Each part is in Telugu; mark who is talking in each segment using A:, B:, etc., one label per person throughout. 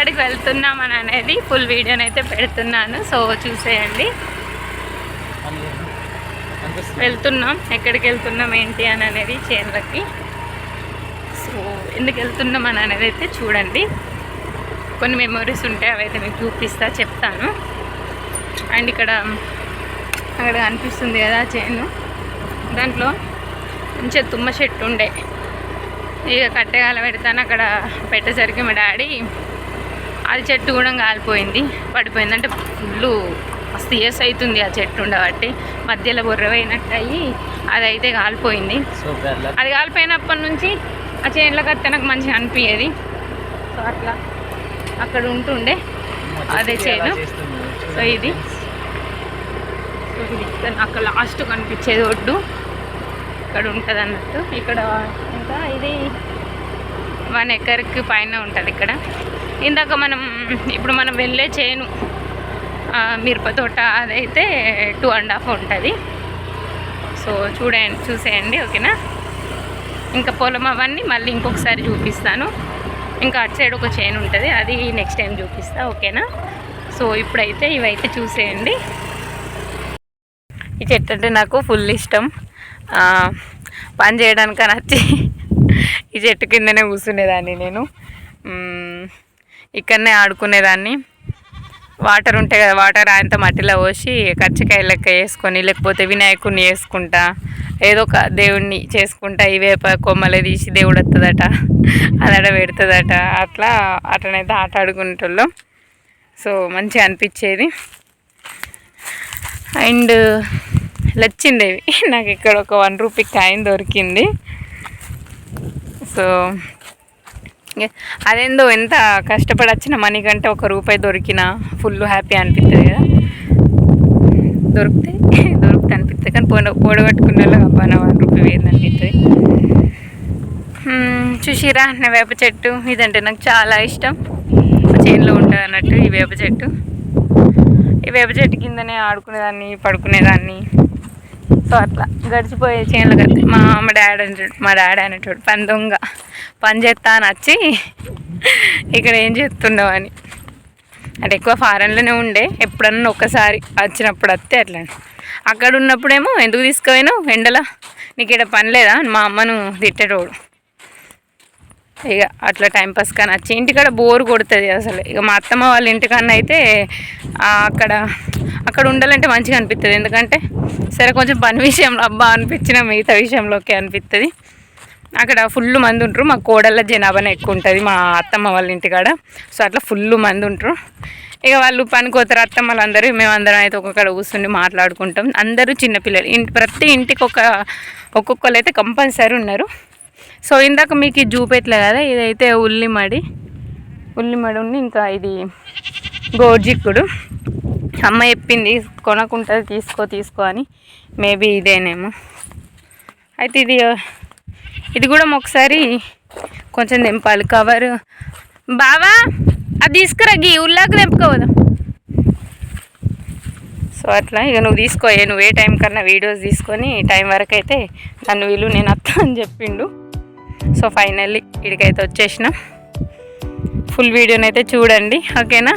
A: ఎక్కడికి వెళ్తున్నామని అనేది ఫుల్ వీడియోనైతే పెడుతున్నాను. సో చూసేయండి. వెళ్తున్నాం, ఎక్కడికి వెళ్తున్నాం ఏంటి అని అనేది చేనులకి. సో ఎందుకు వెళ్తున్నాం అని అనేది అయితే చూడండి. కొన్ని మెమొరీస్ ఉంటాయి, అవైతే మీకు చూపిస్తా, చెప్తాను. అండ్ అక్కడ కనిపిస్తుంది కదా చేను, దాంట్లో మంచిగా తుమ్మ చెట్టు ఉండే. ఇక కట్టెగాల పెడతాను అక్కడ పెట్టేసరికి మా డాడీ అది చెట్టు కూడా కాలిపోయింది, పడిపోయింది. అంటే ఫుల్ మస్తు ఇయర్స్ అవుతుంది ఆ చెట్టు ఉండబట్టి, మధ్యలో బొర్రపోయినట్టు అయ్యి అదైతే కాలిపోయింది. అది కాలిపోయినప్పటి నుంచి ఆ చేనులో కట్టే నాకు మంచిగా అనిపించేది. సో అట్లా అక్కడ ఉంటుండే అదే చేను. సో ఇది అక్కడ లాస్ట్ కనిపించేది ఒడ్డు, ఇక్కడ ఉంటుంది అన్నట్టు. ఇక్కడ ఇంకా ఇది 1 ఎకర్కి పైన ఉంటుంది. ఇక్కడ ఇందాక ఇప్పుడు మనం వెళ్ళే చేను మిరప తోట అదైతే 2.5 ఉంటుంది. సో చూసేయండి, ఓకేనా. ఇంకా పొలం అవన్నీ మళ్ళీ ఇంకొకసారి చూపిస్తాను. ఇంకా అటు సైడ్ ఒక చేను ఉంటుంది, అది నెక్స్ట్ టైం చూపిస్తా, ఓకేనా. సో ఇప్పుడైతే ఇవైతే చూసేయండి. ఈ చెట్టు అంటే నాకు ఫుల్ ఇష్టం. పని చేయడానికి నచ్చి ఈ చెట్టు కిందనే కూర్చునేదాన్ని నేను. ఇక్కడనే ఆడుకునేదాన్ని. వాటర్ ఉంటాయి కదా, వాటర్ ఆయనతో మట్టిలో పోసి కజ్జికాయ లెక్క వేసుకొని, లేకపోతే వినాయకుడిని వేసుకుంటా, ఏదో ఒక దేవుణ్ణి చేసుకుంటా, ఈ వేప కొమ్మలే తీసి దేవుడు వస్తుందట, అదడ పెడుతుందట, అట్లనైతే ఆట ఆడుకునేటోళ్ళం. సో మంచిగా అనిపించేది. అండ్ లచ్చిండేవి నాకు ఇక్కడ ఒక 1 రూపీ కాయిన్ దొరికింది. సో అదేందో ఎంత కష్టపడి వచ్చిన మనీ కంటే 1 రూపాయి దొరికినా ఫుల్ హ్యాపీ అనిపిస్తుంది కదా. దొరికితే అనిపిస్తుంది, కానీ పోడగట్టుకునే వాళ్ళకి అబ్బా నా 1 రూపీ వేది అనిపిస్తుంది. చూసిరా నా వేప చెట్టు, ఇదంటే నాకు చాలా ఇష్టం. చేనులో ఉంటుంది అన్నట్టు ఈ వేప చెట్టు. ఈ వేప చెట్టు కిందనే ఆడుకునేదాన్ని, పడుకునేదాన్ని. సో అట్లా గడిచిపోయే చేనులు కడితే మా డాడీ అనేటోడు పని దొంగ, పని చేస్తా అని వచ్చి ఇక్కడ ఏం చేస్తున్నావు అని. అంటే ఎక్కువ ఫారెన్లోనే ఉండే, ఎప్పుడన్నా ఒక్కసారి వచ్చినప్పుడు వస్తే అట్లా. అక్కడ ఉన్నప్పుడేమో ఎందుకు తీసుకుపోయినావు ఎండలో, నీకు ఇక్కడ పని లేదా మా అమ్మను తిట్టేటోడు. ఇక అట్లా టైంపాస్ కానీ వచ్చి ఇంటికాడ బోర్ కొడుతుంది అసలు. ఇక మా అత్తమ్మ వాళ్ళ ఇంటికన్నా అయితే అక్కడ ఉండాలంటే మంచిగా అనిపిస్తుంది. ఎందుకంటే సరే కొంచెం పని విషయంలో అబ్బా అనిపించిన, మిగతా విషయంలోకి అనిపిస్తుంది. అక్కడ ఫుల్ మంది ఉంటారు, మా కోడళ్ళ జనాభానే ఎక్కువ ఉంటుంది మా అత్తమ్మ వాళ్ళ ఇంటికాడ. సో అట్లా ఫుల్ మంది ఉంటారు. ఇక వాళ్ళు పనికోతారు అత్తమ్మలందరూ, మేమందరం అయితే ఒక్కొక్కడ కూర్చుని మాట్లాడుకుంటాం. అందరూ చిన్నపిల్లలు, ప్రతి ఇంటికి ఒక్కొక్కరు అయితే కంపల్సరీ ఉన్నారు. సో ఇందాక మీకు ఇది చూపెట్టలే కదా, ఇదైతే ఉల్లిమడి ఉంది. ఇంకా ఇది గోర్జిక్కుడు. అమ్మ చెప్పింది కొనకుంటుంది, తీసుకో అని. మేబీ ఇదేనేమో. అయితే ఇది కూడా ఒకసారి కొంచెం తెంపాలి కవర్. బావా అది తీసుకురా, గీ ఉల్లాకు తెంపుకోవద్దు. సో అట్లా ఇక నువ్వు ఏ టైం కన్నా వీడియోస్ తీసుకొని టైం వరకు అయితే నన్ను వీళ్ళు నేను అత్తా అని చెప్పిండు. సో ఫైనల్లీ ఇక్కడికైతే వచ్చేసిన. ఫుల్ వీడియోనైతే చూడండి, ఓకేనా.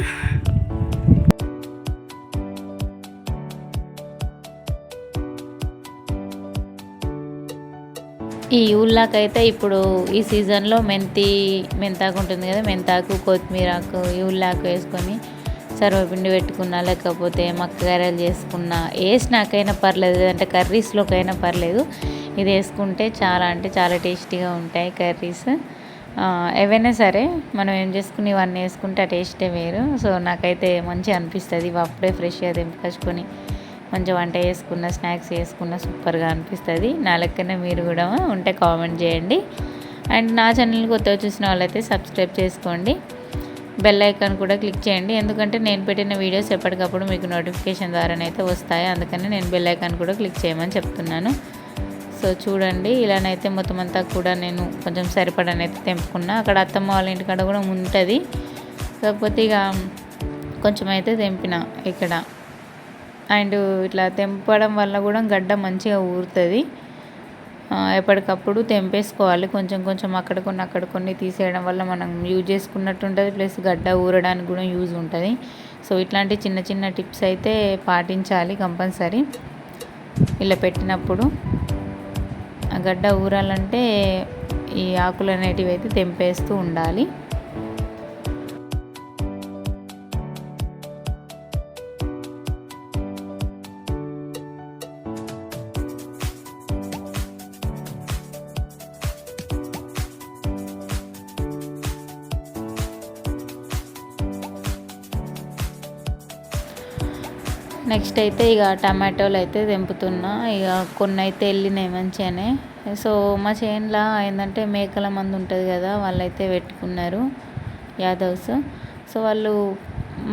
B: ఈ ఉల్లాకైతే ఇప్పుడు ఈ సీజన్లో మెంతాకు ఉంటుంది కదా, మెంతాకు, కొత్తిమీరాకు, ఈ ఉల్లాకు వేసుకొని సర్వపిండి పెట్టుకున్నా, లేకపోతే మక్కగారెలు చేసుకున్నా, ఏ స్నాకైనా పర్లేదు, లేదంటే కర్రీస్లోకైనా పర్లేదు, ఇది వేసుకుంటే చాలా అంటే చాలా టేస్టీగా ఉంటాయి కర్రీస్. ఏవైనా సరే మనం ఏం చేసుకుని ఇవన్నీ వేసుకుంటే ఆ టేస్టే వేరు. సో నాకైతే మంచిగా అనిపిస్తుంది. ఇవి అప్పుడే ఫ్రెష్గా తెంపుకొచ్చుకొని మంచిగా వంట చేసుకున్న, స్నాక్స్ చేసుకున్న సూపర్గా అనిపిస్తుంది. నా లెక్కనే మీరు కూడా ఉంటే కామెంట్ చేయండి. అండ్ నా ఛానల్ని కొత్తగా చూసిన వాళ్ళైతే సబ్స్క్రైబ్ చేసుకోండి, బెల్ ఐకాన్ కూడా క్లిక్ చేయండి. ఎందుకంటే నేను పెట్టిన వీడియోస్ ఎప్పటికప్పుడు మీకు నోటిఫికేషన్ ద్వారానైతే వస్తాయి. అందుకని నేను బెల్ ఐకాన్ కూడా క్లిక్ చేయమని చెప్తున్నాను. సో చూడండి, ఇలానైతే మొత్తం అంతా కూడా నేను కొంచెం సరిపడనైతే తెంపుకున్నా. అక్కడ అత్తమ్మ వాళ్ళ ఇంటికాడ కూడా ఉంటుంది, కాకపోతే ఇక కొంచెం అయితే తెంపిన ఇక్కడ. అండ్ ఇట్లా తెంపడం వల్ల కూడా గడ్డ మంచిగా ఊరుతుంది. ఎప్పటికప్పుడు తెంపేసుకోవాలి. కొంచెం కొంచెం అక్కడ కొన్ని తీసేయడం వల్ల మనం యూజ్ చేసుకున్నట్టు ఉంటుంది, ప్లస్ గడ్డ ఊరడానికి కూడా యూజ్ ఉంటుంది. సో ఇట్లాంటి చిన్న చిన్న టిప్స్ అయితే పాటించాలి కంపల్సరీ. ఇలా పెట్టినప్పుడు ఆ గడ్డ ఊరాలంటే ఈ ఆకులు అనేటివి అయితే తెంపేస్తూ ఉండాలి. నెక్స్ట్ అయితే ఇక టమాటోలు అయితే తెంపుతున్నా. ఇక కొన్ని అయితే వెళ్ళినాయి మంచిగానే. సో మా చేనులో ఏంటంటే మేకల మంది ఉంటుంది కదా, వాళ్ళైతే పెట్టుకున్నారు యాదవ్స్. సో వాళ్ళు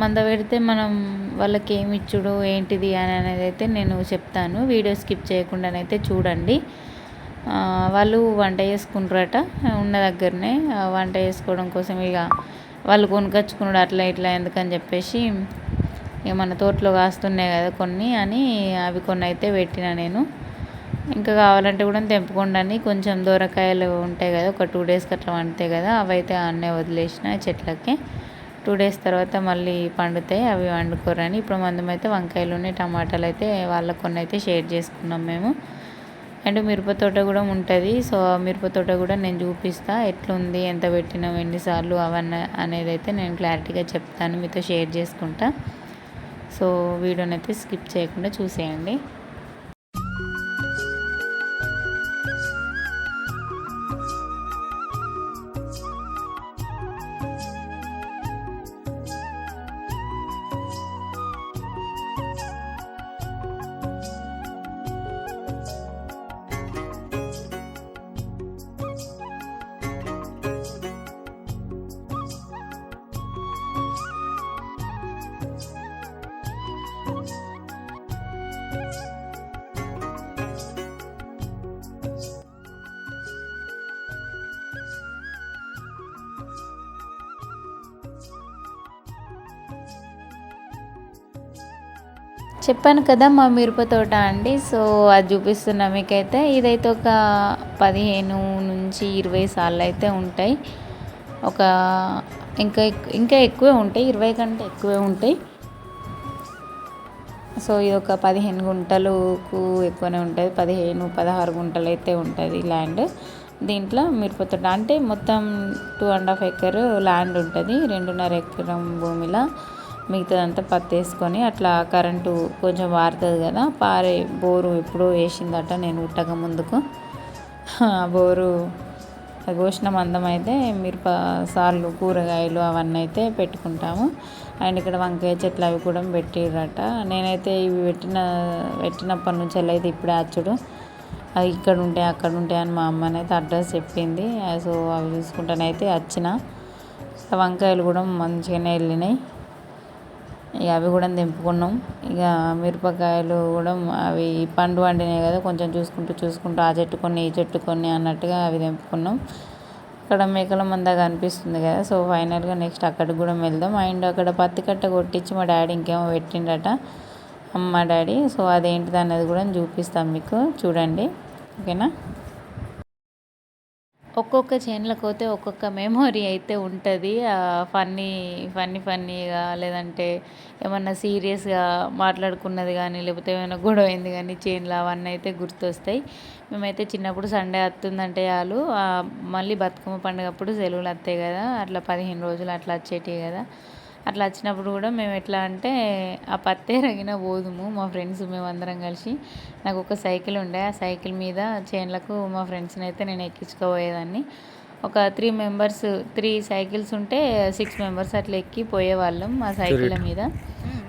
B: మంద పెడితే మనం వాళ్ళకి ఏమి ఇచ్చుడు ఏంటిది అని అనేది అయితే నేను చెప్తాను. వీడియో స్కిప్ చేయకుండానైతే చూడండి. వాళ్ళు వంట చేసుకుంటారట ఉన్న దగ్గరనే. వంట చేసుకోవడం కోసం ఇక వాళ్ళు కొనుకొచ్చుకున్నాడు అట్లా ఇట్లా ఎందుకని చెప్పేసి ఇక మన తోటలో కాస్తున్నాయి కదా కొన్ని అని అవి కొన్ని అయితే పెట్టిన నేను. ఇంకా కావాలంటే కూడా తెంపుకోండి. కొంచెం దూరకాయలు ఉంటాయి కదా, ఒక 2 డేస్కి అట్లా వండుతాయి కదా, అవి అయితే అన్నే వదిలేసిన చెట్లకి. 2 డేస్ తర్వాత మళ్ళీ పండుతాయి, అవి వండుకోరని. ఇప్పుడు మందమైతే వంకాయలు ఉన్నాయి, టమాటాలు అయితే వాళ్ళ కొన్ని అయితే షేర్ చేసుకున్నాం మేము. అండ్ మిరప తోట కూడా ఉంటుంది. సో మిరప తోట కూడా నేను చూపిస్తా, ఎట్లుంది, ఎంత పెట్టినాం, ఎన్నిసార్లు అవన్నీ అనేది అయితే నేను క్లారిటీగా చెప్తాను, మీతో షేర్ చేసుకుంటా. సో వీడియోని అయితే స్కిప్ చేయకుండా చూసేయండి. చెప్పాను కదా మా మిరప తోట అండి. సో అది చూపిస్తున్నా మీకైతే. ఇదైతే ఒక 15 నుంచి 20 సార్లు అయితే ఉంటాయి. ఒక ఇంకా ఎక్కువే ఉంటాయి, 20 కంటే ఎక్కువే ఉంటాయి. సో ఇది ఒక 15 గుంటలకు ఎక్కువనే ఉంటుంది, 15-16 గుంటలు అయితే ఉంటుంది ల్యాండ్. దీంట్లో మిరప తోట అంటే మొత్తం 2.5 ఎకర్ ల్యాండ్ ఉంటుంది. 2.5 ఎకరం భూమిలో మిగతాదంతా పత్తి వేసుకొని అట్లా కరెంటు కొంచెం వారుతుంది కదా, బోరు ఎప్పుడో వేసిందట నేను పుట్టక ముందుకు. బోరు అది పోసిన మందం అయితే మిరప సార్లు కూరగాయలు అవన్నీ అయితే పెట్టుకుంటాము. అండ్ ఇక్కడ వంకాయ చెట్లు అవి కూడా పెట్టిరట. నేనైతే ఇవి పెట్టినప్పటి నుంచి అయితే ఇప్పుడే అచ్చుడు అవి ఇక్కడ ఉంటాయి అక్కడ ఉంటాయి అని మా అమ్మనైతే అడ్రస్ చెప్పింది. సో అవి చూసుకుంటానైతే వచ్చిన. వంకాయలు కూడా మంచిగానే వెళ్ళినాయి. ఇక అవి కూడా తెంపుకున్నాం. ఇక మిరపకాయలు కూడా అవి పండు వండినాయి కదా, కొంచెం చూసుకుంటూ ఆ చెట్టు కొన్ని ఈ చెట్టు కొన్ని అన్నట్టుగా అవి తెంపుకున్నాం. అక్కడ మేకల మంద కనిపిస్తుంది కదా. సో ఫైనల్గా నెక్స్ట్ అక్కడికి కూడా వెళ్దాం. అండ్ అక్కడ పత్తి కట్ట కొట్టించి మా డాడీ ఇంకేమో పెట్టిండట, మా డాడీ. సో అదేంటిది అన్నది కూడా చూపిస్తాం మీకు, చూడండి ఓకేనా. ఒక్కొక్క చేనులకు పోతే ఒక్కొక్క మెమొరీ అయితే ఉంటుంది. ఫన్నీగా లేదంటే ఏమన్నా సీరియస్గా మాట్లాడుకున్నది కానీ, లేకపోతే ఏమైనా గొడవ అయింది కానీ చేనులో అవన్నీ అయితే గుర్తొస్తాయి. మేమైతే చిన్నప్పుడు సండే వస్తుందంటే చాలు, మళ్ళీ బతుకమ్మ పండుగ అప్పుడు సెలవులు వస్తాయి కదా, అట్లా 15 రోజులు అట్లా వచ్చేటివి కదా. అట్లా వచ్చినప్పుడు కూడా మేము ఎట్లా అంటే ఆ పత్తే రగిన పోదుము మా ఫ్రెండ్స్ మేమందరం కలిసి. నాకు ఒక సైకిల్ ఉండే, ఆ సైకిల్ మీద చేన్లకు మా ఫ్రెండ్స్ని అయితే నేను ఎక్కించుకోపోయేదాన్ని. ఒక 3 సైకిల్స్ ఉంటే 6 మెంబర్స్ అట్లా ఎక్కి పోయేవాళ్ళం ఆ సైకిళ్ళ మీద.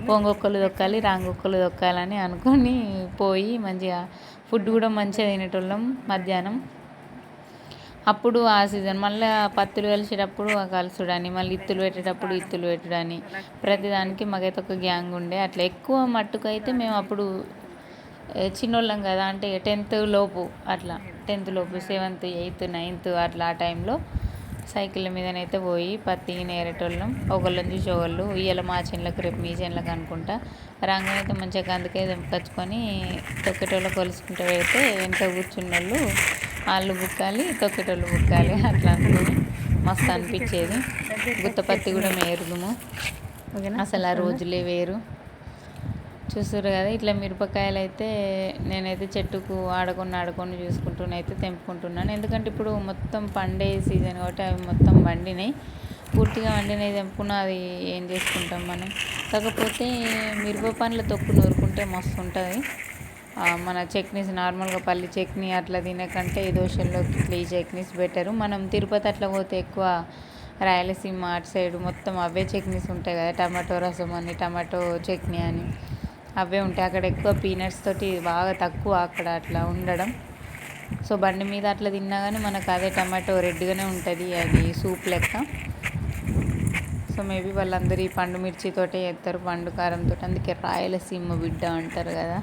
B: పొంగొక్కలు దొక్కాలి, రాంగొక్కలు దొక్కాలని అనుకొని పోయి మంచిగా ఫుడ్ కూడా మంచిగా తినేటోళ్ళం మధ్యాహ్నం. అప్పుడు ఆ సీజన్ మళ్ళీ పత్తులు కలిసేటప్పుడు కలుసుడని, మళ్ళీ ఇత్తులు పెట్టేటప్పుడు ఇత్తులు పెట్టుడని, ప్రతిదానికి మాకైతే ఒక గ్యాంగ్ ఉండే. అట్లా ఎక్కువ మట్టుకు అయితే మేము అప్పుడు చిన్నోళ్ళం కదా, అంటే 10th లోపు అట్లా 10th లోపు 7th 8th 9th అట్లా ఆ టైంలో సైకిళ్ళ మీదనైతే పోయి పత్తి నేరేటోళ్ళం, ఒకళ్ళని చూసి ఒకళ్ళు ఇవాళ మా చేనులకు రేపు మీ చేనులకు అనుకుంటా రాగానే అయితే మంచిగా అందుకే తెంపుకొచ్చుకొని తొక్కేటోళ్ళు కొలుసుకుంటూ పెడితే వెనక కూర్చున్న వాళ్ళు వాళ్ళు బుక్కాలి, తొక్కేటోళ్ళు బుక్కాలి, అట్లా అనుకుని మస్తు అనిపించేది. గుత్తపత్తి కూడా మేరుదుము, అసలు ఆ రోజులే వేరు. చూసారు కదా, ఇట్లా మిరపకాయలు అయితే నేనైతే చెట్టుకు ఆడుకొని చూసుకుంటూనైతే తెంపుకుంటున్నాను. ఎందుకంటే ఇప్పుడు మొత్తం పండే సీజన్ కాబట్టి అవి మొత్తం వండినాయి, పూర్తిగా వండినవి తెంపుకున్నా అది ఏం చేసుకుంటాం మనం. కాకపోతే మిరప పండ్ల తొక్కు నూరుకుంటే మస్తు ఉంటుంది. మన చట్నీస్ నార్మల్గా పల్లి చట్నీ అట్లా తినకంటే ఈ దోశల్లోకి ఇట్లా ఈ చట్నీస్ బెటరు. మనం తిరుపతి అట్లా పోతే ఎక్కువ రాయలసీమ అటు సైడ్ మొత్తం అవే చట్నీస్ ఉంటాయి కదా, టమాటో రసం అని, టమాటో చట్నీ అని అవే ఉంటాయి. అక్కడ ఎక్కువ పీనట్స్ తోటి బాగా తక్కువ అక్కడ అట్లా ఉండడం. సో బండి మీద అట్లా తిన్నా కానీ మనకు అదే టమాటో రెడ్గానే ఉంటుంది, అది సూప్ లెక్క. సో మేబీ వాళ్ళందరూ ఈ పండు మిర్చితోటే చేస్తారు, పండు కారంతో, అందుకే రాయలసీమ బిడ్డ అంటారు కదా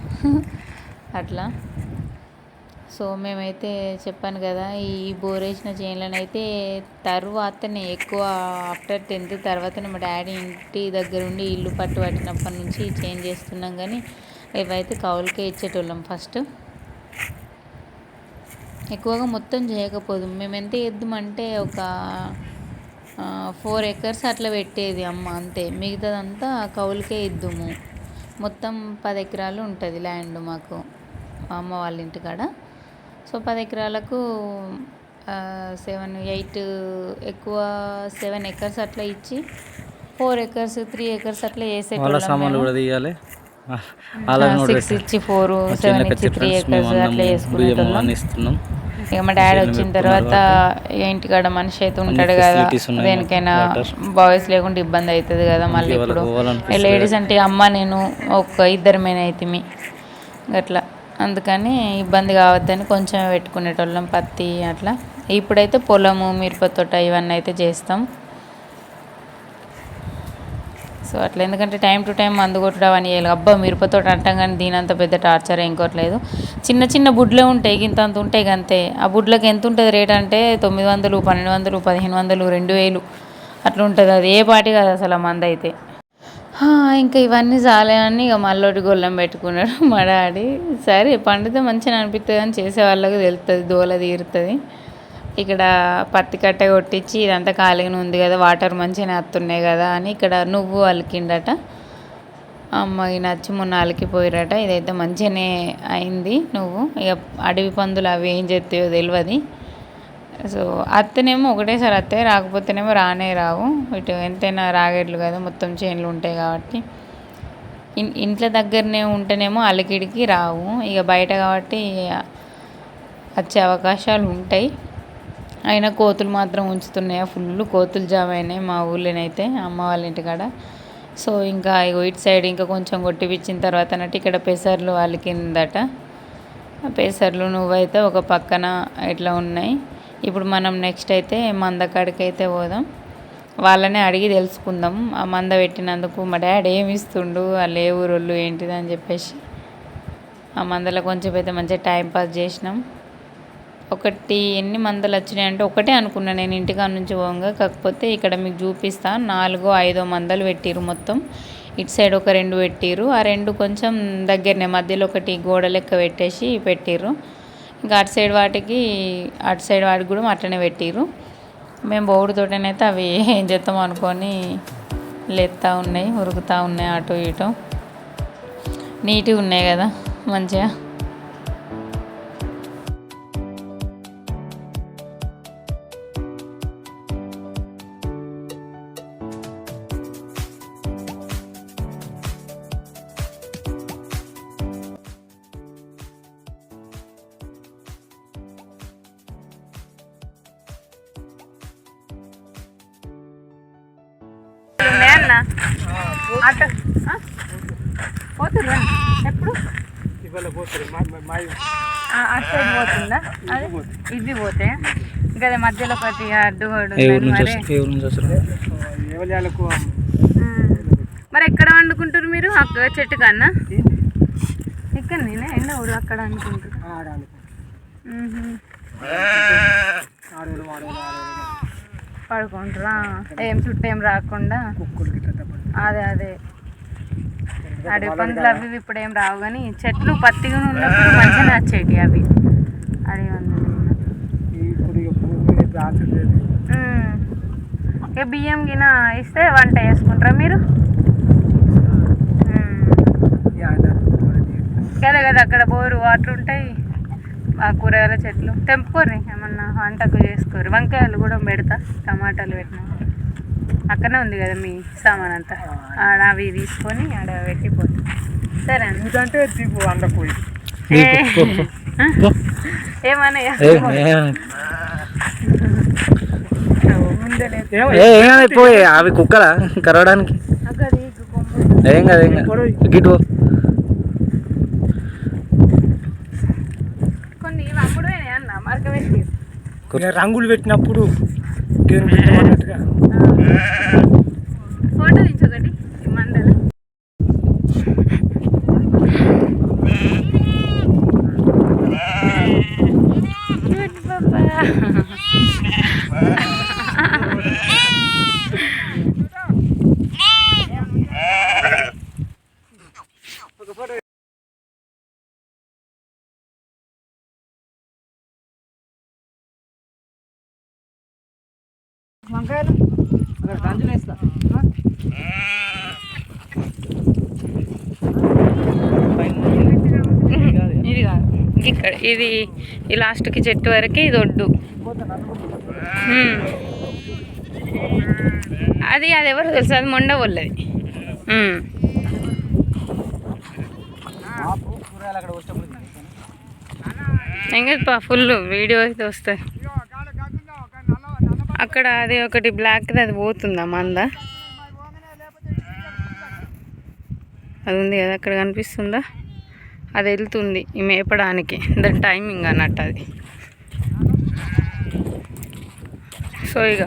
B: అట్లా. సో మేమైతే చెప్పాను కదా, ఈ బోరేసిన చేనులను అయితే తర్వాతనే ఎక్కువ ఆఫ్టర్ 10th తర్వాతనే మా డాడీ ఇంటి దగ్గర ఉండి ఇల్లు పట్టినప్పటి నుంచి చేంజ్ చేస్తున్నాం. కానీ ఇవైతే కౌలుకే ఇచ్చేటోళ్ళం ఫస్ట్. ఎక్కువగా మొత్తం చేయకపోదు, మేము ఎంత వేద్దామంటే ఒక 4 acres అట్లా పెట్టేది అమ్మ, అంతే. మిగతాదంతా కౌలుకే ఇద్దుము. మొత్తం 10 ఎకరాలు ఉంటుంది ల్యాండ్ మాకు మా అమ్మ వాళ్ళ ఇంటికాడ. సో 10 ఎకరాలకు 7-8 ఎక్కువ 7 acres అట్లా ఇచ్చి 4 acres 3 acres అట్లా వేసేటోళ్ళం. 6 ఇచ్చి 4, 7 ఇచ్చి 3 acres అట్లా వేసుకునేటోళ్ళం. ఇక మా డాడీ వచ్చిన తర్వాత ఇంటికాడ మనిషి అయితే ఉంటాడు కదా, దేనికైనా బాయ్స్ లేకుండా ఇబ్బంది అవుతుంది కదా. మళ్ళీ ఇప్పుడు లేడీస్ అంటే అమ్మ నేను ఒక 2 అవుతుంది అట్లా, అందుకని ఇబ్బంది కావద్దని కొంచెం పెట్టుకునేటోళ్ళం పత్తి అట్లా. ఇప్పుడైతే పొలము, మిరప తోట ఇవన్నీ అయితే చేస్తాం. సో అట్లా, ఎందుకంటే టైం టు టైం మందు కొట్టడం అని చేయాలి. అబ్బా మిరపతోట అంటాం కానీ దీనంత పెద్ద టార్చర్ ఇంకోట్లేదు. చిన్న చిన్న బుడ్లే ఉంటాయి, ఇంత అంత ఉంటాయి అంతే. ఆ బుడ్లకి ఎంత ఉంటుంది రేట్ అంటే 900, 1200, 1500, 2000 అట్లా ఉంటుంది. అది ఏ పాటి కాదు అసలు ఆ మంది అయితే. ఇంకా ఇవన్నీ చాలేనని ఇక మళ్ళీ గొల్లం పెట్టుకున్నాడు మా డాడీ. సరే పండితే మంచిగా అనిపిస్తుంది అని చేసే వాళ్ళకి తెలుస్తుంది, దోల తీరుతుంది. ఇక్కడ పత్తి కట్ట కొట్టించి ఇదంతా ఖాళీగా ఉంది కదా, వాటర్ మంచిగానే వస్తున్నాయి కదా అని ఇక్కడ నువ్వు అలికిండట. అమ్మాయి నచ్చి మొన్న అలికిపోయారట. ఇదైతే మంచిగానే అయింది. నువ్వు ఇక అడవి పందులు అవి ఏం చేస్తాయో తెలియదు. సో అత్తనేమో ఒకటేసారి అత్తాయి, రాకపోతేనేమో రానే రావు. ఇటు ఎంతైనా రాగేట్లు కదా, మొత్తం చేనులు ఉంటాయి కాబట్టి. ఇంట్లో దగ్గరనే ఉంటేనేమో అలికిడికి రావు, ఇక బయట కాబట్టి వచ్చే అవకాశాలు ఉంటాయి. అయినా కోతులు మాత్రం ఉంచుతున్నాయి, ఫుల్ కోతులు జామ అయినాయి మా ఊళ్ళోనైతే అమ్మ వాళ్ళ ఇంటికాడ. సో ఇంకా ఇటు సైడ్ ఇంకా కొంచెం కొట్టిపించిన తర్వాత అన్నట్టు ఇక్కడ పెసర్లు అలికిందట. పెసర్లు నువ్వైతే ఒక పక్కన ఇట్లా ఉన్నాయి. ఇప్పుడు మనం నెక్స్ట్ అయితే మందకాడికి అయితే పోదాం, వాళ్ళనే అడిగి తెలుసుకుందాం. ఆ మంద పెట్టినందుకు మా డాడీ ఏమి ఇస్తుండు, వాళ్ళు ఏ ఊరోళ్ళు ఏంటిది అని చెప్పేసి ఆ మందలో కొంచెం అయితే మంచిగా టైంపాస్ చేసినాం. ఒకటి ఎన్ని మందలు వచ్చినాయి అంటే ఒకటే అనుకున్నాను నేను ఇంటికాడ నుంచి పోగా. కాకపోతే ఇక్కడ మీకు చూపిస్తా, 4-5 మందలు పెట్టిరు మొత్తం. ఇటు సైడ్ ఒక 2 పెట్టిరు, ఆ 2 కొంచెం దగ్గరనే మధ్యలో ఒకటి గోడ లెక్క పెట్టేసి పెట్టిర్రు. ఇంకా అటు సైడ్ వాటికి కూడా అట్లనే పెట్టిరు. మేము బోర్డుతోటనైతే అవి ఏం చేస్తాం అనుకొని లేస్తూ ఉన్నాయి, ఉరుకుతూ ఉన్నాయి అటు ఇటు. నీట్గా ఉన్నాయి కదా మంచిగా.
A: పోతుర్రా ఎప్పుడు అటు సైడ్ పోతుందా, అది ఇవి పోతే ఇంకా మధ్యలో ప్రతి అడ్డు. మరి ఎక్కడ వండుకుంటారు మీరు? అక్కడ చెట్టు కన్నా ఇక్కడ నేనే ఎండ ఊరు అక్కడ అనుకుంటారు. పడుకుంటారా ఏం చుట్టూ ఏం రాకుండా. అదే అడవి పందులు అవి ఇప్పుడు ఏం రావు కానీ చెట్లు పత్తిగా ఉన్నప్పుడు మంచిగా వచ్చేటి అవి అడవి పందులు. ఇక బియ్యం గిన ఇస్తే వంట చేసుకుంటారా మీరు? కదా అక్కడ బోరు వాటర్ ఉంటాయి, ఆ కూరగాయల చెట్లు తెంపుకోర్రి, ఏమన్నా వంటకు చేసుకోరు. వంకాయలు కూడా పెడతా, టమాటాలు పెట్టినా అక్కడనే ఉంది కదా మీ సామాన్ అంతా, ఆడ అవి తీసుకొని ఆడ పెట్టిపోతా. సరే ఏమన్నా
C: పోయి అవి కుక్కలా కరవడానికి ఏం కదా గిట్టు
A: కొన్ని అప్పుడు అన్న మరక పెట్టి
C: రంగులు పెట్టినప్పుడు
A: ఫోటో తీసుకోకటి మందలు. వంకాయలు వేస్తా. ఇది కాదు, ఇక్కడ ఇది ఈ లాస్ట్కి చెట్టు వరకు ఇది ఒడ్డు. అది ఎవరు తెలుసు, అది మొండ వాళ్ళది. ఇంకా ఫుల్ వీడియో అయితే వస్తాయి అక్కడ. అది ఒకటి బ్లాక్ది అది పోతుందా మంద, అది ఉంది కదా అక్కడ కనిపిస్తుందా, అది వెళ్తుంది ఈ మేపడానికి, దాని టైమింగ్ అన్నట్టు అది. సో ఇక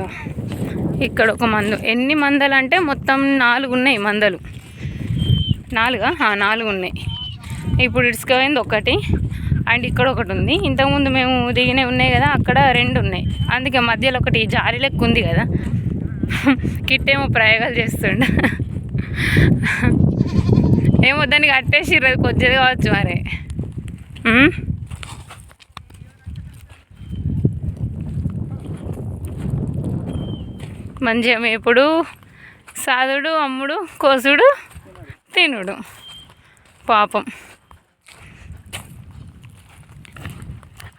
A: ఇక్కడ ఒక మందు, ఎన్ని మందలు అంటే మొత్తం 4 ఉన్నాయి మందలు. 4 ఉన్నాయి. ఇప్పుడు ఇడ్చుకపోయింది ఒకటి, అండ్ ఇక్కడ ఒకటి ఉంది. ఇంతకుముందు మేము దిగినవి ఉన్నాయి కదా, అక్కడ 2 ఉన్నాయి. అందుకే మధ్యలో ఒకటి జారి లెక్క ఉంది కదా. కిట్టేమో ప్రయోగాలు చేస్తుండ, ఏమో దానికి కట్టేసి కొద్దిది కావచ్చు మరి. మంచిగా మేపుడు, సాదుడు, అమ్ముడు, కోసుడు, తినుడు. పాపం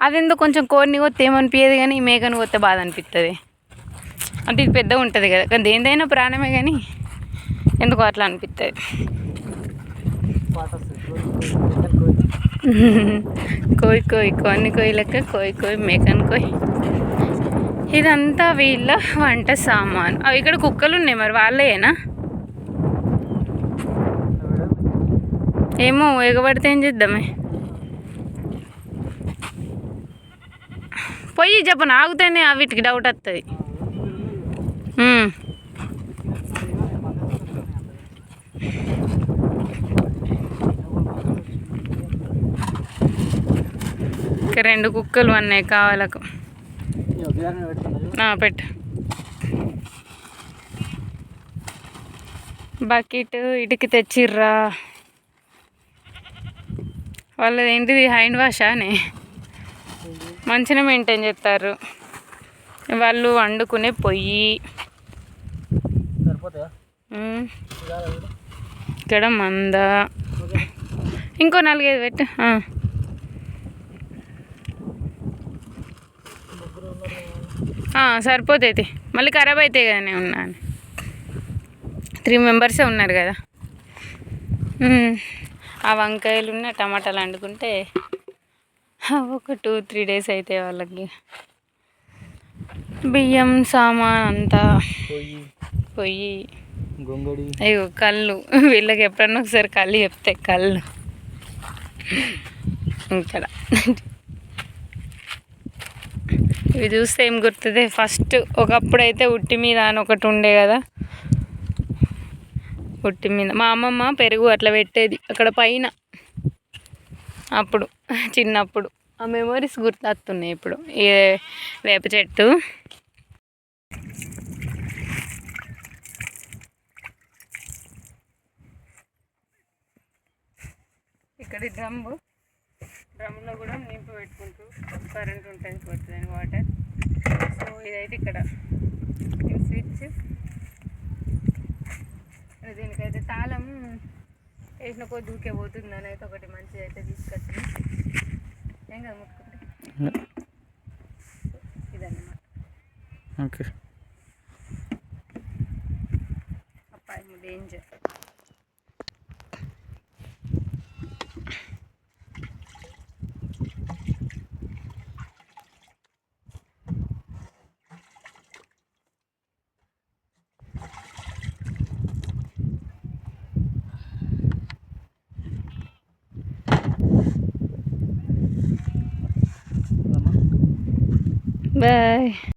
A: అదెందుకు కొంచెం కోడిని కొత్తే ఏమనిపించదు కానీ మేకను కొత్తే బాధ అనిపిస్తుంది. అంటే ఇది పెద్దగా ఉంటుంది కదా, కానీ దేనిదైనా ప్రాణమే కానీ ఎందుకు అట్లా అనిపిస్తుంది. కోయి లెక్క కోయి మేకను కోయి. ఇదంతా వీళ్ళ వంట సామాన్. అవి ఇక్కడ కుక్కలు ఉన్నాయి, మరి వాళ్ళేనా ఏమో, ఎగబడితే ఏం చేద్దామే. పొయ్యి చెప్పను, ఆగితేనే వీటికి డౌట్ వస్తుంది. ఇంకా 2 కుక్కలు ఉన్నాయి కావాలకు. పెట్టు. బకెట్ ఇటుకి తెచ్చిర్రా. వాళ్ళది ఏంటిది హ్యాండ్ వాషా అని మంచిగా మెయింటైన్ చేస్తారు వాళ్ళు. వండుకునే పొయ్యి ఇక్కడ మంద, ఇంకో 4-5 పెట్టు. సరిపోతుంది, మళ్ళీ ఖరాబ్ అవుతాయి కదా. నేను ఉన్నాను, 3 మెంబర్సే ఉన్నారు కదా. ఆ వంకాయలు ఉన్న టమాటాలు వండుకుంటే ఒక 2-3 డేస్ అయితే వాళ్ళకి. బియ్యం సామాన్ అంతా, పొయ్యి, అయ్యో కళ్ళు. వీళ్ళకి ఎప్పుడన్నా ఒకసారి కళ్ళు చెప్తే కళ్ళు ఇక్కడ. ఇవి చూస్తే ఏం గుర్తుంది, ఫస్ట్ ఒకప్పుడైతే ఉట్టి మీద అని ఒకటి ఉండే కదా, ఉట్టి మీద మా అమ్మమ్మ పెరుగు అట్లా పెట్టేది అక్కడ పైన. అప్పుడు చిన్నప్పుడు ఆ మెమరీస్ గుర్తొస్తున్నాయి ఇప్పుడు. వేప చెట్టు ఇక్కడ డ్రమ్లో కూడా నింపు పెట్టుకుంటూ కరెంట్ ఉంటుంది పోతుందని వాటర్. సో ఇదైతే ఇక్కడ స్విచ్. దీనికైతే తాళం వేసిన కొద్ది దూకే పోతుందని అయితే ఒకటి మంచిది అయితే తీసుకొచ్చింది. ఏం కదా ముట్టుకుంటే ఇదన్నమాట.
C: ఓకే
A: అబ్బాయి డేంజర్. Bye.